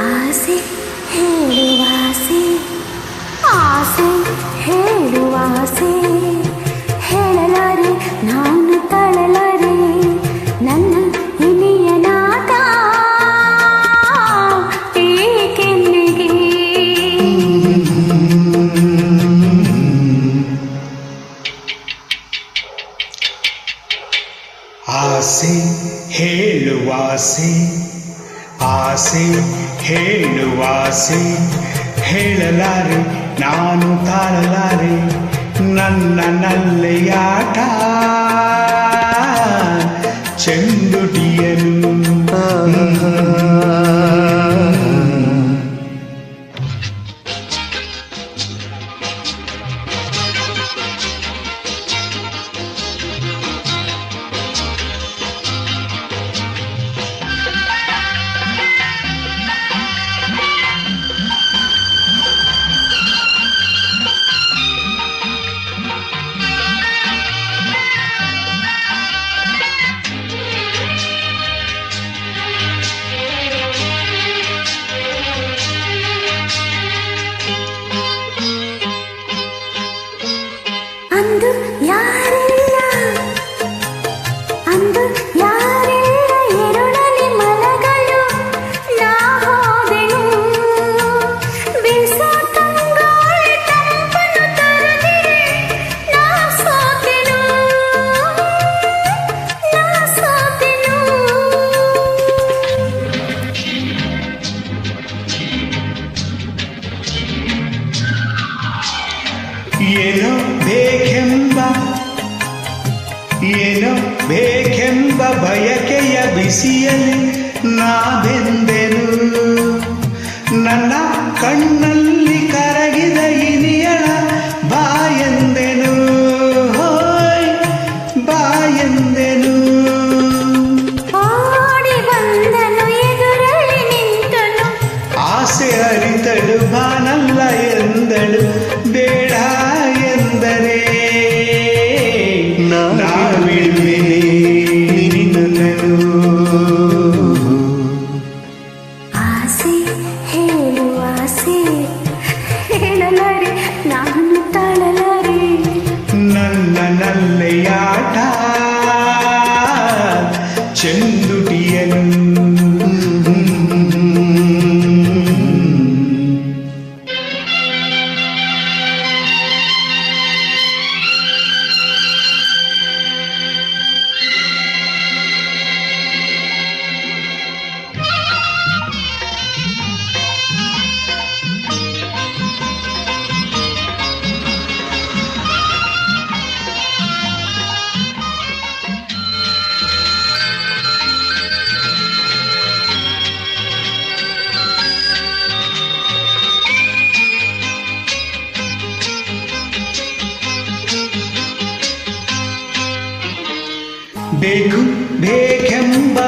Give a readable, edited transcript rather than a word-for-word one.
ಆಸೆ ಹೇಳುವಾಸೆ, ಆಸೆ ಹೇಳುವಾಸೆ, ಹೇಳಲಾರೆ ನಾನು ತಾಳಲಾರೆ ನನ್ನ ಇನಿಯನಾದ ಏಕೆನ್ನೆಗೆ. ಆಸೆ ಹೇಳುವಾಸೆ, ಆಸೆ ಹೇಳುವಾಸೆ, ಹೇಳಲಾರೆ ನಾನು ತಾಳಲಾರೆ ನನ್ನ ನಲ್ಲೆಯಾಟ ಚೆಂಡುಟಿಯನು. ಅಂದು ಯಾರಿಲ್ಲ, ಅಂದು ಯಾರಿಲ್ಲ ಎರಡಲಿ ಮಲಗಲು ನಾ ಹೋದೆನು. ಬೀಸೋ ತಂಗಾಳಿ ತಂಪನ್ನು ತರದಿರೆ ನಾ ಸೋತೆನು, ನಾ ಸೋತೆನು. ಏನೋ ಬೇಕೆಂಬ, ಏನೋ ಬೇಕೆಂಬ ಬಯಕೆಯ ಬಿಸಿಯಲ್ಲಿ ನಾ ಬೆಂದೆನು. ನನ್ನ ಕಣ್ಣಲ್ಲಿ ಕರಗಿದ ಇನಿಯಳ ಬಾಯೆಂದೆನು, ಹೋಯ್ ಬಾಯೆಂದೆನು. ಓಡಿ ಬಂದನು ಎದುರಲ್ಲಿ ನಿಂತನು, ಆಸೆ ಅರಿತಳು ಬಾನಲ್ಲ ಎಂದಳು, ಬೇಡ ಎಂದರೆ ನಾ ಬಿಡುವೆನೆ ನಿನ್ನನ್ನು. ಆಸೆ ಹೇಳುವಾಸೆ, ಹೇಳಲಾರೆ ನಾನು ತಾಳಲಾರೆ ನನ್ನ ನಲ್ಲೆಯಾಟ ಚೆಂದುಟಿಯನು. ಬೇಕು ಬೇಕೆಂಬ